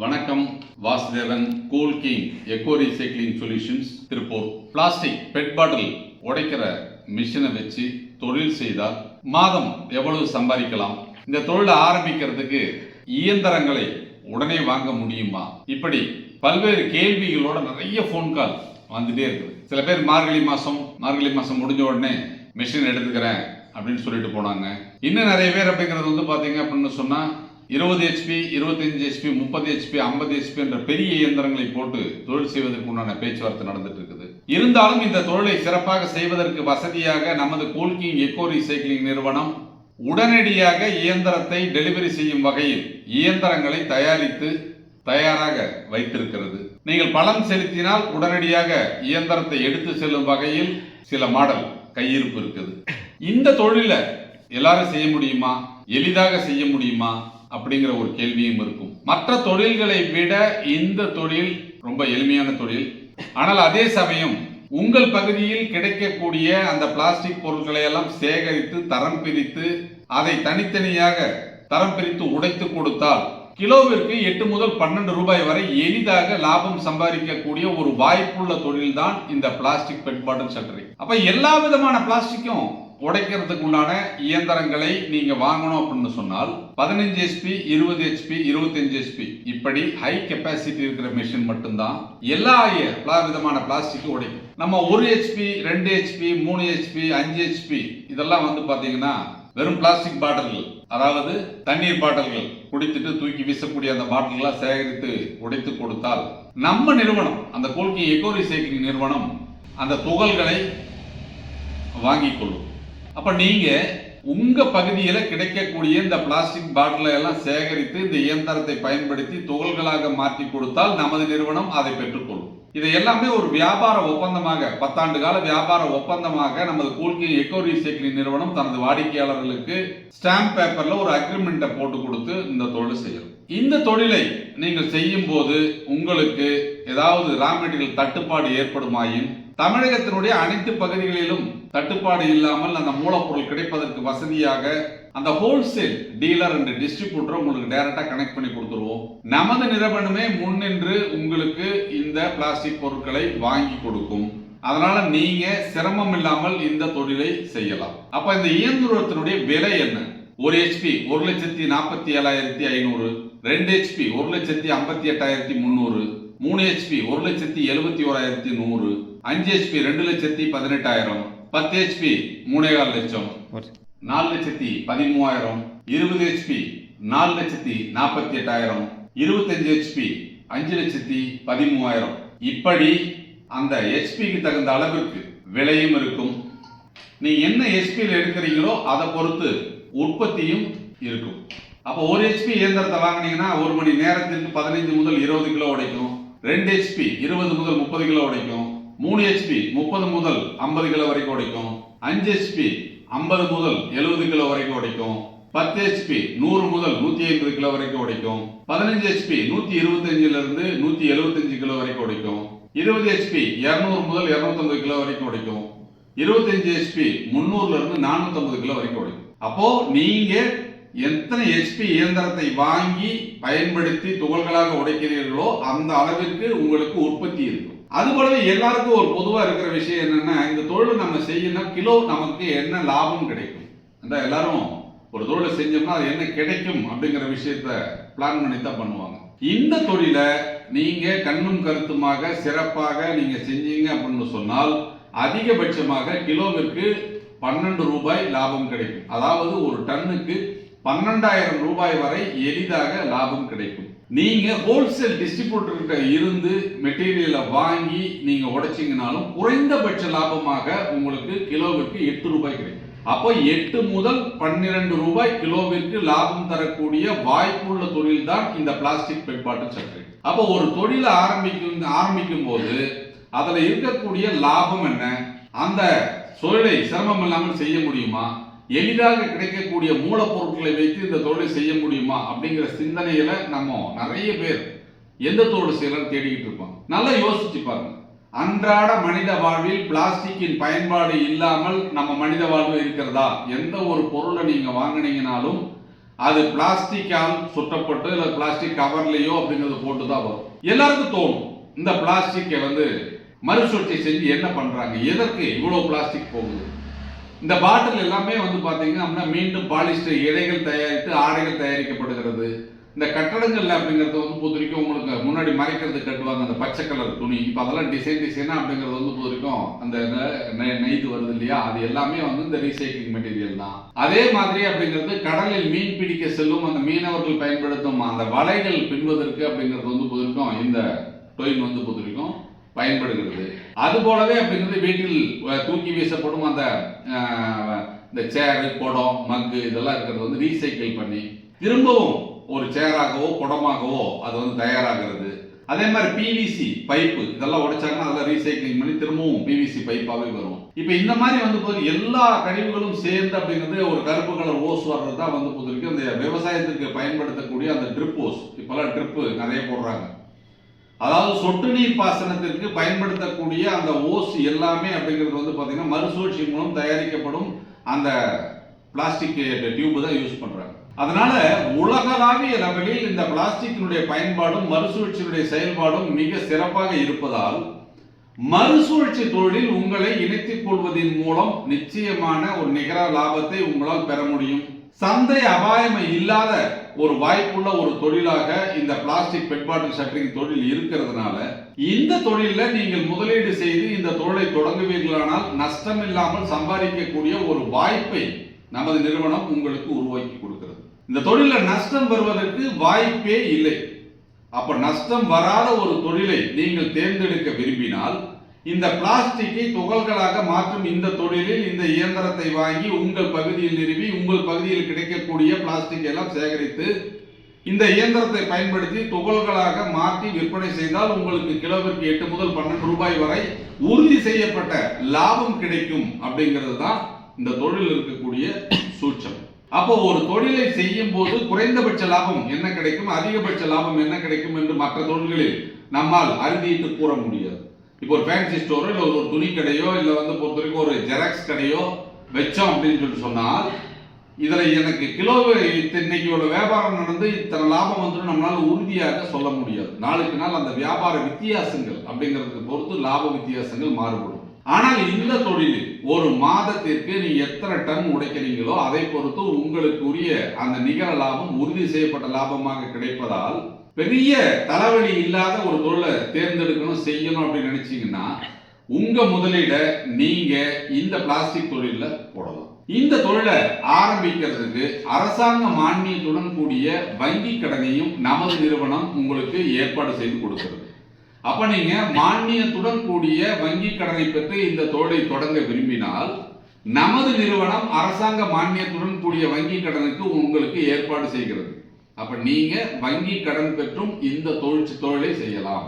வணக்கம். Vasudevan, cool king echo recycling solutions, Tiruppur. Plastic bed பாட்டில் உடைக்கிற மிஷினை வச்சு தொழில் செய்தால் மாதம் எவ்வளவு சம்பாதிக்கலாம்? இந்த தொழிலை ஆரம்பிக்கிறதுக்கு இயந்திரங்களை உடனே வாங்க முடியுமா? இப்படி பல்வேறு கேள்விகளோட நிறைய போன் கால் வந்துட்டே இருக்குது. சில பேர் மார்கழி மாசம் முடிஞ்ச உடனே மிஷின் எடுத்துக்கிறேன் அப்படின்னு சொல்லிட்டு போனாங்க. இன்னும் நிறைய பேர் அப்படிங்கிறது பாத்தீங்க அப்படின்னு சொன்னா 20 HP, 25 HP, 30 HP, 50 HP என்ற பெரிய இயந்திரங்களை போட்டு தொழில் செய்வதற்கு உண்டான பேச்சுவார்த்தை நடந்துட்டு இருக்குது. இருந்தாலும் இந்த தொழிலை சிறப்பாக செய்வதற்கு வசதியாக நமது கூல் கிங் எக்கோ ரீசைக்ளிங் நிறுவனம் உடனடியாக இயந்திரத்தை டெலிவரி செய்யும் வகையில் இயந்திரங்களை தயாரித்து தயாராக வைத்திருக்கிறது. நீங்கள் பணம் செலுத்தினால் உடனடியாக இயந்திரத்தை எடுத்து செல்லும் வகையில் சில மாடல் கையிருப்பு இருக்குது. இந்த தொழிலை எல்லாரும் செய்ய முடியுமா? எளிதாக செய்ய முடியுமா அப்படிங்கிற ஒரு கேள்வியும் இருக்கும். மற்ற தொழில்களை விட இந்த தொழில் ரொம்ப எளிமையான தொழில். ஆனால் அதே சமயம் உங்கள் பகுதியில் கிடைக்கக்கூடிய அந்த பிளாஸ்டிக் பொருட்களை எல்லாம் சேகரித்து தரம் பிரித்து அதை தனித்தனியாக தரம் பிரித்து உடைத்து கொடுத்தால் கிலோவிற்கு 8 முதல் 12 ரூபாய் வரை எளிதாக லாபம் சம்பாதிக்கக்கூடிய ஒரு வாய்ப்புள்ள தொழில் தான் இந்த பிளாஸ்டிக் பெட் பாட்டில் ஷட்டரிங். அப்ப எல்லா விதமான பிளாஸ்டிக்கும் உடைக்கிறதுக்கு உண்டான இயந்திரங்களை நீங்க வாங்கணும் அப்படின்னு சொன்னால் 15 HP, 20 HP, 25 HP இப்படி ஹை கெப்பாசிட்டி இருக்கிற மெஷின் மட்டும்தான் எல்லா விதமான பிளாஸ்டிக் உடைக்கும். நம்ம 1 HP, 2 HP, 3 HP, 5 HP இதெல்லாம் பாத்தீங்கன்னா வெறும் பிளாஸ்டிக் பாட்டில்கள், அதாவது தண்ணீர் பாட்டில்கள், குடித்துட்டு தூக்கி வீசக்கூடிய அந்த பாட்டில்களை சேகரித்து உடைத்து கொடுத்தால் நம்ம நிறுவனம், அந்த கூல் கிங் எக்கோ ரீசைக்ளிங் நிறுவனம் அந்த துகள்களை வாங்கிக் கொள்ளும். அப்ப நீங்க உங்க பகுதியில கிடைக்கக்கூடிய இந்த பிளாஸ்டிக் பாட்டிலை எல்லாம் சேகரித்து இந்த இயந்திரத்தை பயன்படுத்தி துகள்களாக மாற்றி கொடுத்தால் நமது நிறுவனம் அதை பெற்றுக்கொள்ளும். இதை எல்லாமே ஒரு வியாபார ஒப்பந்தமாக, 10 ஆண்டு கால வியாபார ஒப்பந்தமாக நமது கூல் கிங் எக்கோ ரீசைக்ளிங் நிறுவனம் தனது வாடிக்கையாளர்களுக்கு ஸ்டாம்ப் பேப்பர்ல ஒரு அக்ரிமெண்ட்டை போட்டு கொடுத்து இந்த தொழில் செய்யும். இந்த தொழிலை நீங்கள் செய்யும் போது உங்களுக்கு ஏதாவது ரா மெட்டீரியல் தட்டுப்பாடு ஏற்படுமாயின் தமிழகத்தினுடைய அனைத்து பகுதிகளிலும் தட்டுப்பாடு இல்லாமல் அந்த மூலப்பொருள் கிடைப்பதற்கு வசதியாக அந்த ஹோல்சேல் டீலர் அண்ட் டிஸ்ட்ரிபியூட்டர் உங்களுக்கு டைரக்டா கனெக்ட் பண்ணி கொடுத்துருவோம். நமது நிறுவனமே முன்னின்று உங்களுக்கு இந்த பிளாஸ்டிக் பொருட்களை வாங்கி கொடுக்கும். அதனால நீங்க சிரமம் இல்லாமல் இந்த தொழிலை செய்யலாம். அப்ப இந்த இயந்திரத்தினுடைய விலை என்ன? 1 HP 1,47,500, 2 HP 1,58,300, 3 HP 1,71,100, 5 HP 2,18,000, 10 HP 3,500,000, 4,13,000, 20 HP 4,48,000, 25 HP 5,13,000 இப்படி அந்த HPக்கு தகுந்த அளவிற்கு விலையும் இருக்கும். நீ என்ன HPயில் எடுக்கிறீங்களோ அதை பொறுத்து உற்பத்தியும் இருக்கும். அப்போ 1 HP இயந்திரத்தை வாங்கினீங்கன்னா 1 மணி நேரத்திற்கு 15 முதல் 20 கிலோ உடைக்கும். 2 HP 20 முதல் 30 கிலோ உடைக்கும். 3 HP 30 முதல் 50 கிலோ வரைக்கும் உடைக்கும். 5 HP 50 முதல் 70 கிலோ வரைக்கும் உடைக்கும். 10 HP 100 முதல் 150 கிலோ வரைக்கும் உடைக்கும். 15 HP 125 இருந்து 175 கிலோ வரைக்கும் உடைக்கும். 20 HP 200 முதல் 250 கிலோ வரைக்கும் உடைக்கும். 25 HP 300 இருந்து 450 கிலோ வரைக்கும் உடைக்கும். அப்போ நீங்க எத்தனை HP இயந்திரத்தை வாங்கி பயன்படுத்தி துகள்களாக உடைக்கிறீர்களோ அந்த அளவிற்கு உங்களுக்கு உற்பத்தி இருக்கும். அது போலவே எல்லாருக்கும் ஒரு பொதுவா இருக்கிற விஷயம் என்னன்னா, இந்த தொழிலை நம்ம செய்யணும், கிலோ நமக்கு என்ன லாபம் கிடைக்கும். அந்த எல்லாரும் ஒரு தொழிலை செஞ்சோம்னா அது என்ன கிடைக்கும் அப்படிங்கிற விஷயத்த பிளான் பண்ணி தான் பண்ணுவாங்க. இந்த தொழிலை நீங்க கண்ணும் கருத்துமாக சிறப்பாக நீங்க செஞ்சீங்க அப்படின்னு சொன்னால் அதிகபட்சமாக கிலோவிற்கு 12 ரூபாய் லாபம் கிடைக்கும். அதாவது ஒரு டன்னுக்கு 12,000 ரூபாய் வரை எளிதாக லாபம் கிடைக்கும். நீங்க ஹோல்சேல் டிஸ்ட்ரிபியூட்டர் கிட்ட இருந்து மெட்டீரியலை வாங்கி நீங்க உடைச்சீங்கனாலும் குறைந்தபட்ச லாபமாக உங்களுக்கு கிலோவிற்கு 8 ரூபாய் கிடைக்கும். அப்போ 8 முதல் 12 ரூபாய் கிலோவிற்கு லாபம் தரக்கூடிய வாய்ப்புள்ள தொழில் தான் இந்த பிளாஸ்டிக் பெட் பாட்டில் ஷட்டரிங். அப்போ ஒரு தொழிலை ஆரம்பிக்கும் போது அதுல இருக்கக்கூடிய லாபம் என்ன, அந்த தொழிலை சிரமம் இல்லாமல் செய்ய முடியுமா, எளிதாக கிடைக்கக்கூடிய மூலப்பொருட்களை வைத்து இந்த தொழிலை செய்ய முடியுமா அப்படிங்கிற சிந்தனையில நம்ம நிறைய பேர் எந்த தொழில் செய்யலாம் தேடிக்கிட்டு இருப்போம். நல்லா யோசிச்சு பாருங்க. அன்றாட மனித வாழ்வில் பிளாஸ்டிக்கின் பயன்பாடு இல்லாமல் நம்ம மனித வாழ்வு இருக்கிறதா? எந்த ஒரு பொருளை நீங்க வாங்கினீங்கனாலும் அது பிளாஸ்டிக்கால் சுட்டப்பட்டு இல்லை பிளாஸ்டிக் கவர்லையோ அப்படிங்கிறது போட்டு தான் வரும். எல்லாருக்கும் தோணும் இந்த பிளாஸ்டிக்கை மறுசுழற்சி செஞ்சு என்ன பண்றாங்க, எதற்கு இவ்வளவு பிளாஸ்டிக் போகுது. இந்த பாட்டில் எல்லாமே பாத்தீங்கன்னா மீண்டும் பாலிஸ்டர் இழைகள் தயாரித்து ஆடைகள் தயாரிக்கப்படுகிறது. இந்த கட்டடங்கள்ல அப்படிங்கிறது பொறுத்தவரைக்கும் உங்களுக்கு முன்னாடி மறைக்கிறது கட்டுவாங்க அந்த பச்சை கலர் துணி. இப்ப அதெல்லாம் டிசைனா அப்படிங்கிறது பொறுத்தவரைக்கும் அந்த நெய்து வருது இல்லையா, அது எல்லாமே இந்த ரீசைக்ளிங் மெட்டீரியல் தான். அதே மாதிரி அப்படிங்கிறது கடலில் மீன் பிடிக்க செல்லும் அந்த மீனவர்கள் பயன்படுத்தும் அந்த வலைகள் பின்வதற்கு அப்படிங்கிறது பொறுத்தவரைக்கும் இந்த டொயின் பொறுத்தவரைக்கும் பயன்படுகிறது. அது போலவே அப்படிங்கிறது வீட்டில் தூக்கி வீசப்படும் அந்த இந்த சேரு, குடம், மக்கு இதெல்லாம் இருக்கிறது ரீசைக்கிள் பண்ணி திரும்பவும் ஒரு சேராகவோ குடமாகவோ அது தயாராகிறது. அதே மாதிரி பிவிசி பைப்பு இதெல்லாம் உடைச்சாங்கன்னா அதெல்லாம் ரீசைக்கிளிங் பண்ணி திரும்பவும் பிவிசி பைப்பாவே வரும். இப்ப இந்த மாதிரி எல்லா கழிவுகளும் சேர்ந்து அப்படிங்கிறது ஒரு கருப்பு கலர் ஓஸ் வர்றது தான் பொறுத்தவரைக்கும் இந்த விவசாயத்திற்கு பயன்படுத்தக்கூடிய அந்த ட்ரிப் ஓஸ். இப்பெல்லாம் ட்ரிப் நிறைய போடுறாங்க. அதாவது சொட்டு நீர் பாசனத்திற்கு பயன்படுத்தக்கூடிய அந்த ஓஸ் எல்லாமே அப்படிங்கிறது பாத்தீங்கன்னா மறுசுழற்சி மூலம் தயாரிக்கப்படும் அந்த பிளாஸ்டிக் டியூப் தான் யூஸ் பண்றாங்க. அதனால உலகளாவிய லெவலில் இந்த பிளாஸ்டிக்கினுடைய பயன்பாடும் மறுசுழற்சியினுடைய செயல்பாடும் மிக சிறப்பாக இருப்பதால் மறுசுழற்சி தொழிலில் உங்களை இணைத்துக் கொள்வதன் மூலம் நிச்சயமான ஒரு நிகர லாபத்தை உங்களால் பெற முடியும். சந்தை அபாயம் இல்லாத ஒரு வாய்ப்புள்ள ஒரு தொழிலாக இந்த பிளாஸ்டிக் பெட் பாட்டில் ஷட்டரிங் தொழில் இருக்கிறதுனால இந்த தொழில நீங்கள் முதலீடு செய்து இந்த தொழிலை தொடங்குவீர்களானால் நஷ்டம் இல்லாமல் சம்பாதிக்கக்கூடிய ஒரு வாய்ப்பை நமது நிறுவனம் உங்களுக்கு உருவாக்கி கொடுக்கிறது. இந்த தொழில நஷ்டம் வருவதற்கு வாய்ப்பே இல்லை. அப்ப நஷ்டம் வராத ஒரு தொழிலை நீங்கள் தேர்ந்தெடுக்க விரும்பினால் இந்த பிளாஸ்டிக்கை துகள்களாக மாற்றும் இந்த தொழிலில் இந்த இயந்திரத்தை வாங்கி உங்கள் பகுதியில் நிறுவி உங்கள் பகுதியில் கிடைக்கக்கூடிய பிளாஸ்டிக் எல்லாம் சேகரித்து இந்த இயந்திரத்தை பயன்படுத்தி துகள்களாக மாற்றி விற்பனை செய்தால் உங்களுக்கு கிலோவிற்கு 8 முதல் 12 ரூபாய் வரை உறுதி செய்யப்பட்ட லாபம் கிடைக்கும். அப்படிங்கிறது தான் இந்த தொழில் இருக்கக்கூடிய சூட்சம். அப்போ ஒரு தொழிலை செய்யும் போது குறைந்தபட்ச லாபம் என்ன கிடைக்கும், அதிகபட்ச லாபம் என்ன கிடைக்கும் என்று மற்ற தொழில்களில் நம்மால் அறுதிட்டு கூற முடியாது. இப்போ ஒரு ஃபேன்சி ஸ்டோரோ இல்லை ஒரு துணி கடையோ இல்லை பொறுத்தவரைக்கும் ஒரு ஜெராக்ஸ் கடையோ வச்சோம் அப்படின்னு சொன்னால் இதுல எனக்கு கிலோ இன்னைக்கு ஒரு வியாபாரம் நடந்து இத்தனை லாபம் வந்து நம்மளால உறுதியாக சொல்ல முடியாது. நாளுக்கு நாள் அந்த வியாபார வித்தியாசங்கள் அப்படிங்கிறதுக்கு பொறுத்து லாப வித்தியாசங்கள் மாறுபடும். ஆனால் இந்த தொழிலில் ஒரு மாதத்திற்கு நீ எத்தனை டன் உடைக்கிறீங்களோ அதை பொறுத்து உங்களுக்கு உரிய அந்த நிகர லாபம் உறுதி செய்யப்பட்ட லாபமாக கிடைப்பதால் பெரிய தலைவலி இல்லாத ஒரு தொழிலை தேர்ந்தெடுக்கணும் செய்யணும் அப்படின்னு நினைச்சீங்கன்னா உங்க முதலீட நீங்க இந்த பிளாஸ்டிக் தொழில போடலாம். இந்த தொழிலை ஆரம்பிக்கிறதுக்கு அரசாங்க மானியத்துடன் கூடிய வங்கி கடனையும் நமது நிறுவனம் உங்களுக்கு ஏற்பாடு செய்து கொடுக்கிறது. அப்ப நீங்க மானியத்துடன் கூடிய வங்கி கடனை பெற்று இந்த தொழிலை தொடங்க விரும்பினால் நமது நிறுவனம் அரசாங்க மானியத்துடன் கூடிய வங்கி கடனுக்கு உங்களுக்கு ஏற்பாடு செய்கிறது. அப்ப நீங்க வங்கி கடன் பெற்றும் இந்த தொழிலை செய்யலாம்.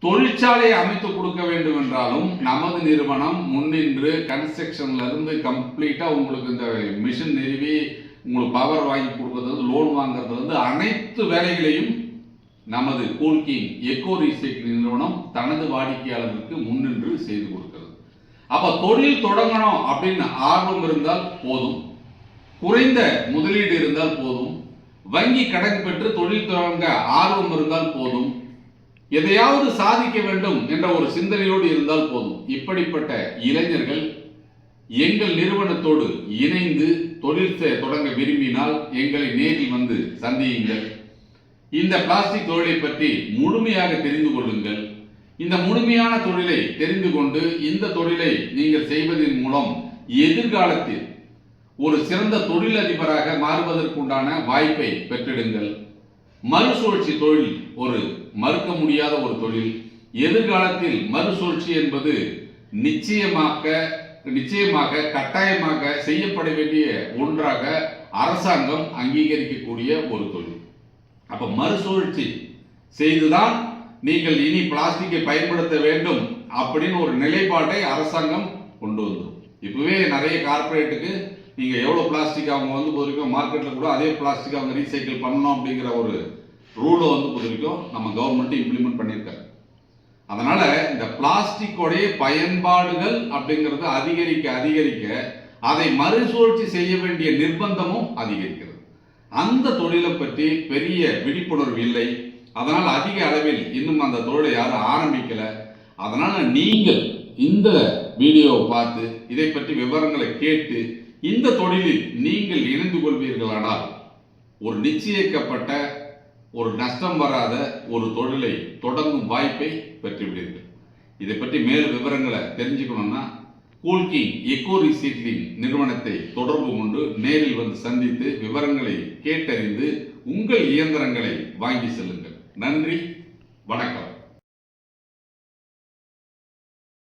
தொழிற்சாலையை அமைத்து கொடுக்க வேண்டும் என்றாலும் நமது நிறுவனம் முன்னின்று கன்ஸ்ட்ரக்ஷன்ல இருந்து கம்ப்ளீட்டா உங்களுக்கு இந்த மிஷின் நிறுவி உங்களுக்கு பவர் வாங்கி கொடுக்கறது, லோன் வாங்குறதுல இருந்து அனைத்து வேலைகளையும் நமது கூல் கிங் எக்கோ ரீசைக்கிளிங் நிறுவனம் தனது வாடிக்கையாளர்களுக்கு முன்னின்று செய்து கொடுக்கிறது. அப்ப தொழில் தொடங்கணும் அப்படின்னு ஆர்வம் இருந்தால் போதும், குறைந்த முதலீடு இருந்தால் போதும், வங்கி கடன் பெற்று தொழில் தொடங்க ஆர்வம் இருந்தால் போதும், எதையாவது சாதிக்க வேண்டும் என்ற ஒரு சிந்தனையோடு இருந்தால் போதும். இப்படிப்பட்ட இளைஞர்கள் எங்கள் நிறுவனத்தோடு இணைந்து தொழில் தொடங்க விரும்பினால் எங்களை நேரில் வந்து சந்தியுங்கள். இந்த பிளாஸ்டிக் தொழிலை பற்றி முழுமையாக தெரிந்து கொள்ளுங்கள். இந்த முழுமையான தொழிலை தெரிந்து கொண்டு இந்த தொழிலை நீங்கள் செய்வதன் மூலம் எதிர்காலத்தில் ஒரு சிறந்த தொழிலதிபராக மாறுவதற்குண்டான வாய்ப்பை பெற்றிடுங்கள். மறுசுழற்சி தொழில் ஒரு மறுக்க முடியாத ஒரு தொழில். எதிர்காலத்தில் மறுசுழற்சி என்பது நிச்சயமாக கட்டாயமாக செய்யப்பட வேண்டிய ஒன்றாக அரசாங்கம் அங்கீகரிக்கக்கூடிய ஒரு தொழில். அப்ப மறுசுழற்சி செய்துதான் நீங்கள் இனி பிளாஸ்டிக்கை பயன்படுத்த வேண்டும் அப்படின்னு ஒரு நிலைப்பாட்டை அரசாங்கம் கொண்டு வந்துடும். இப்பவே நிறைய கார்பரேட்டுக்கு நீங்க எவ்வளவு பிளாஸ்டிக் அவங்க பொதுக்கும் மார்க்கெட்ல கூட அதே பிளாஸ்டிக் அவங்க ரீசைக்கிள் பண்ணணும் அப்படிங்கிற ஒரு ரூலை பொதுக்கும் நம்ம கவர்மெண்ட் இம்ப்ளிமெண்ட் பண்ணியிருக்காங்க. அதனால இந்த பிளாஸ்டிக்கோடைய பயன்பாடுகள் அப்படிங்கிறது அதிகரிக்க அதை மறுசுழற்சி செய்ய வேண்டிய நிர்பந்தமும் அதிகரிக்கிறது. அந்த தொழிலை பற்றி பெரிய விழிப்புணர்வு இல்லை. அதனால் அதிக அளவில் இன்னும் அந்த தொழிலை யாரும் ஆரம்பிக்கல. அதனால நீங்கள் இந்த வீடியோவை பார்த்து இதை பற்றி விவரங்களை கேட்டு இந்த தொழிலில் நீங்கள் இணைந்து கொள்வீர்களானால் ஒரு நிச்சயிக்கப்பட்ட ஒரு நஷ்டம் வராத ஒரு தொழிலை தொடங்கும் வாய்ப்பை பெற்றுவிடுவீர்கள். இதை பற்றி மேலும் விவரங்களை தெரிஞ்சுக்கணும்னா கூல் கிங் எக்கோ ரீசைக்ளிங் நிறுவனத்தை தொடர்பு கொண்டு நேரில் வந்து சந்தித்து விவரங்களை கேட்டறிந்து உங்கள் இயந்திரங்களை வாங்கி செல்லுங்கள். நன்றி, வணக்கம்.